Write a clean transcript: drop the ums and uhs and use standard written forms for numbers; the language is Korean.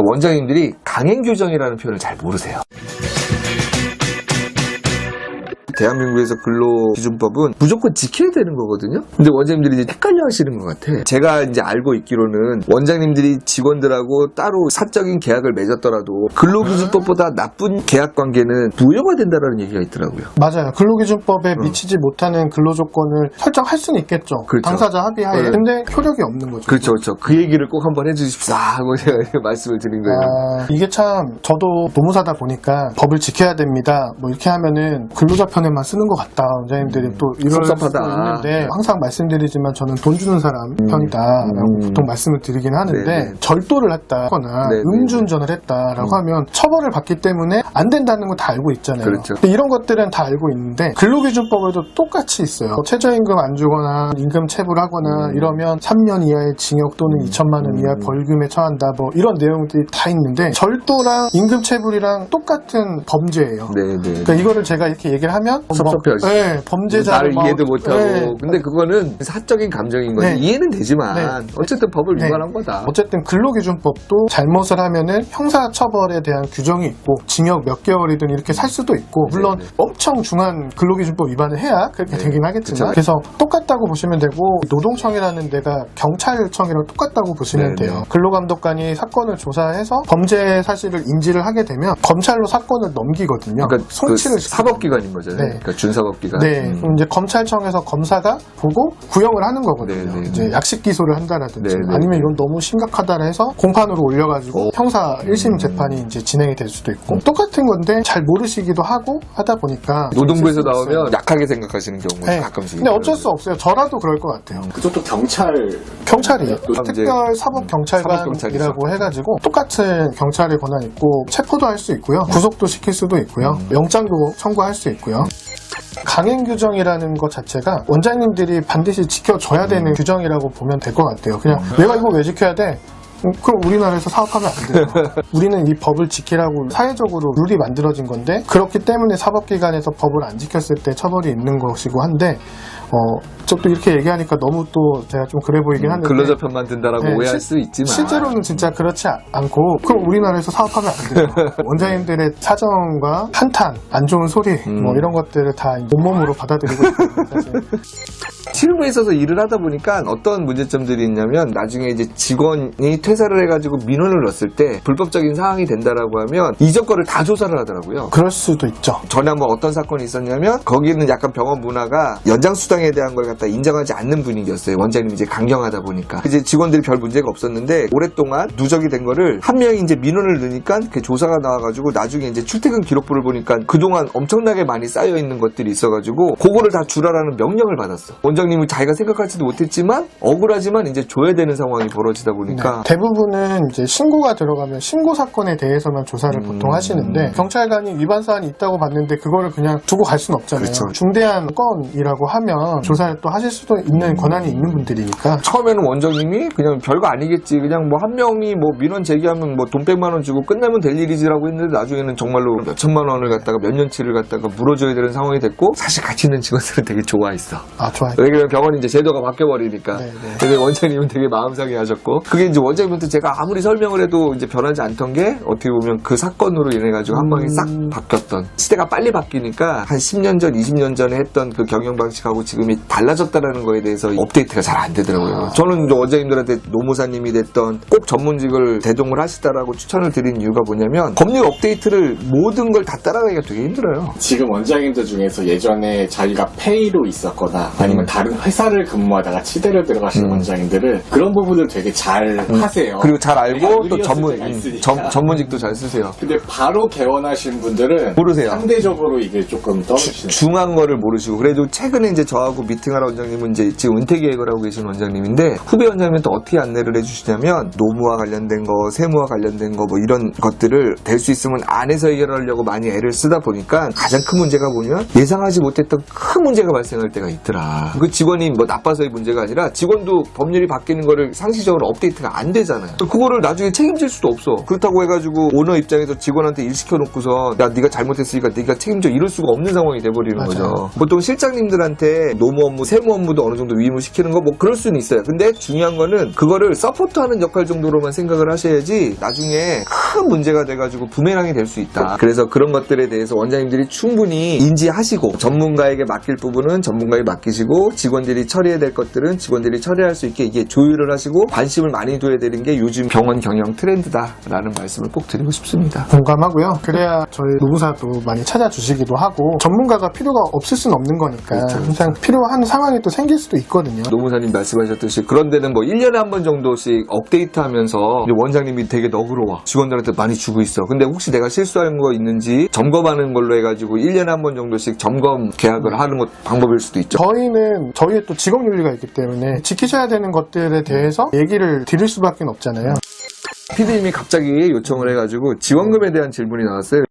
원장님들이 강행규정이라는 표현을 잘 모르세요. 대한민국에서 근로기준법은 무조건 지켜야 되는 거거든요. 근데 원장님들이 이제 헷갈려 하시는 것 같아. 제가 이제 알고 있기로는 원장님들이 직원들하고 따로 사적인 계약을 맺었더라도 근로기준법보다 나쁜 계약 관계는 무효가 된다라는 얘기가 있더라고요. 맞아요. 근로기준법에 미치지 못하는 근로조건을 설정할 수는 있겠죠. 그렇죠. 당사자 합의하에. 네. 근데 효력이 없는 거죠. 그렇죠, 그렇죠. 그 얘기를 꼭 한번 해주십사 하고 제가 말씀을 드린 거예요. 이게 참 저도 노무사다 보니까 법을 지켜야 됩니다. 뭐 이렇게 하면은 근로자 편에만 쓰는 것 같다. 원장님들이 또 이럴 수도 섭섭하다. 있는데 항상 말씀드리지만 저는 돈 주는 사람 편이다라고 보통 말씀을 드리긴 하는데 네네. 절도를 했다거나 네네. 음주운전을 했다라고 하면 처벌을 받기 때문에 안 된다는 거 다 알고 있잖아요. 그렇죠. 근데 이런 것들은 다 알고 있는데 근로기준법에도 똑같이 있어요. 최저임금 안 주거나 임금 체불하거나 이러면 3년 이하의 징역 또는 2천만 원 이하의 벌금에 처한다. 뭐 이런 내용들이 다 있는데 절도랑 임금 체불이랑 똑같은 범죄예요. 네네. 그러니까 이거를 제가 이렇게 얘기를 하면 섭섭해하시죠. 네, 범죄자를 나를 이해도 못하고. 네. 근데 그거는 사적인 감정인 거지. 네. 이해는 되지만 네. 어쨌든 법을 네. 위반한 거다. 어쨌든 근로기준법도 잘못을 하면은 형사처벌에 대한 규정이 있고 징역 몇 개월이든 이렇게 살 수도 있고 물론 네네. 엄청 중한 근로기준법 위반을 해야 그렇게 네. 되긴 하겠지만 그쵸. 그래서 똑같다고 보시면 되고 노동청이라는 데가 경찰청이랑 똑같다고 보시면 네네. 돼요. 근로감독관이 사건을 조사해서 범죄 사실을 인지를 하게 되면 검찰로 사건을 넘기거든요. 그러니까 송치를 그 사법기관인 거잖아요. 네. 그러니까 준사법기관. 네, 그럼 이제 검찰청에서 검사가 보고 구형을 하는 거거든요. 네네. 이제 약식 기소를 한다라든지 네네. 아니면 이건 너무 심각하다라 해서 공판으로 올려가지고 오. 형사 1심 재판이 이제 진행이 될 수도 있고 똑같은 건데 잘 모르시기도 하고 하다 보니까 노동부에서 좀 쓸수 나오면 있어요. 약하게 생각하시는 경우가 네. 가끔씩. 근데 어쩔 수 없어요. 저라도 그럴 것 같아요. 그것도 경찰이에요. 또 이제 특별 사법경찰관이라고 사법경찰이죠. 해가지고 똑같은 경찰의 권한 있고 체포도 할 수 있고요. 구속도 시킬 수도 있고요. 영장도 청구할 수 있고요. 강행규정이라는 것 자체가 원장님들이 반드시 지켜줘야 되는 규정이라고 보면 될 것 같아요. 그냥 내가 이거 왜 지켜야 돼? 그럼 우리나라에서 사업하면 안 돼요. 우리는 이 법을 지키라고 사회적으로 룰이 만들어진 건데 그렇기 때문에 사법기관에서 법을 안 지켰을 때 처벌이 있는 것이고 한데 또 이렇게 얘기하니까 너무 또 제가 좀 그래 보이긴 하는데 근로자 편만 든다라고 네, 오해할 수 있지만 실제로는 진짜 그렇지 않고 그럼 우리나라에서 사업하면 안 돼요. 원장님들의 사정과 한탄, 안 좋은 소리 뭐 이런 것들을 다 온몸으로 받아들이고 있어요. 사실. 실무에 있어서 일을 하다 보니까 어떤 문제점들이 있냐면 나중에 이제 직원이 퇴사를 해가지고 민원을 넣었을 때 불법적인 사항이 된다라고 하면 이전 거를 다 조사를 하더라고요. 그럴 수도 있죠. 전에 한번 어떤 사건이 있었냐면 거기는 약간 병원 문화가 연장수당에 대한 걸 갖다 인정하지 않는 분위기였어요. 원장님이 이제 강경하다 보니까 이제 직원들이 별 문제가 없었는데 오랫동안 누적이 된 거를 한 명이 이제 민원을 넣으니까 그 조사가 나와가지고 나중에 이제 출퇴근 기록부를 보니까 그동안 엄청나게 많이 쌓여 있는 것들이 있어가지고 그거를 다 주라라는 명령을 받았어. 원장님은 자기가 생각하지도 못했지만 억울하지만 이제 줘야 되는 상황이 벌어지다 보니까 네. 대부분은 이제 신고가 들어가면 신고 사건에 대해서만 조사를 보통 하시는데 경찰관이 위반 사안이 있다고 봤는데 그거를 그냥 두고 갈 수는 없잖아요. 그렇죠. 중대한 건이라고 하면 조사를 또 하실 수도 있는 권한이 있는 분들이니까 처음에는 원장님이 그냥 별거 아니겠지 그냥 뭐 한 명이 뭐 민원 제기하면 뭐 돈 100만 원 주고 끝나면 될 일이지라고 했는데 나중에는 정말로 몇 천만 원을 갖다가 몇 년치를 갖다가 물어줘야 되는 상황이 됐고 사실 같이 있는 직원들은 되게 좋아했어. 아 좋아요. 왜냐면 병원이 이제 제도가 바뀌어버리니까. 네, 네. 근데 원장님은 되게 마음 상해하셨고 그게 이제 원장님한테 제가 아무리 설명을 해도 이제 변하지 않던 게 어떻게 보면 그 사건으로 인해가지고 한 방에 싹 바뀌었던 시대가 빨리 바뀌니까 한 10년 전, 20년 전에 했던 그 경영 방식하고 지금이 달라졌다라는 거에 대해서 업데이트가 잘 안 되더라고요. 저는 이제 원장님들한테 노무사님이 됐던 꼭 전문직을 대동을 하시다라고 추천을 드린 이유가 뭐냐면 법률 업데이트를 모든 걸 다 따라가기가 되게 힘들어요. 지금 원장님들 중에서 예전에 자기가 페이로 있었거나 아니면 다른 회사를 근무하다가 치대를 들어가시는 원장님들은 그런 부분을 되게 잘 하세요. 그리고 잘 알고 또 있으니까. 전문직도 잘 쓰세요. 근데 바로 개원하신 분들은 모르세요. 상대적으로 이게 조금 떨어지시는 중한 거를 모르시고 그래도 최근에 이제 저하고 미팅하러 원장님은 이제 지금 은퇴 계획을 하고 계신 원장님인데 후배 원장님한테 어떻게 안내를 해주시냐면 노무와 관련된 거, 세무와 관련된 거 뭐 이런 것들을 될 수 있으면 안에서 해결하려고 많이 애를 쓰다 보니까 가장 큰 문제가 보면 예상하지 못했던 큰 문제가 발생할 때가 있더라. 그 직원이 뭐 나빠서의 문제가 아니라 직원도 법률이 바뀌는 거를 상시적으로 업데이트가 안 되잖아요. 그거를 나중에 책임질 수도 없어. 그렇다고 해가지고 오너 입장에서 직원한테 일 시켜놓고서 야 네가 잘못했으니까 네가 책임져 이럴 수가 없는 상황이 돼버리는 맞아요. 거죠. 보통 실장님들한테 노무 업무, 세무 업무도 어느 정도 위임을 시키는 거 뭐 그럴 수는 있어요. 근데 중요한 거는 그거를 서포트하는 역할 정도로만 생각을 하셔야지 나중에 큰 문제가 돼가지고 부메랑이 될 수 있다. 그래서 그런 것들에 대해서 원장님들이 충분히 인지하시고 전문가에게 맡길 부분은 전문가에게 맡기시고 직원들이 처리해야 될 것들은 직원들이 처리할 수 있게 이게 조율을 하시고 관심을 많이 둬야 되는 게 요즘 병원 경영 트렌드다라는 말씀을 꼭 드리고 싶습니다. 공감하고요. 그래야 저희 노무사도 많이 찾아주시기도 하고 전문가가 필요가 없을 수는 없는 거니까 그렇죠. 항상 필요한 상황이 또 생길 수도 있거든요. 노무사님 말씀하셨듯이 그런 데는 뭐 1년에 한 번 정도씩 업데이트하면서 원장님이 되게 너그러워. 직원들한테 많이 주고 있어. 근데 혹시 내가 실수한 거 있는지 점검하는 걸로 해가지고 1년에 한 번 정도씩 점검 계약을 하는 것 방법일 수도 있죠. 저희는 저희의 또 직업윤리가 있기 때문에 지키셔야 되는 것들에 대해서 얘기를 드릴 수밖에 없잖아요. PD님이 갑자기 요청을 해가지고 지원금에 대한 질문이 나왔어요.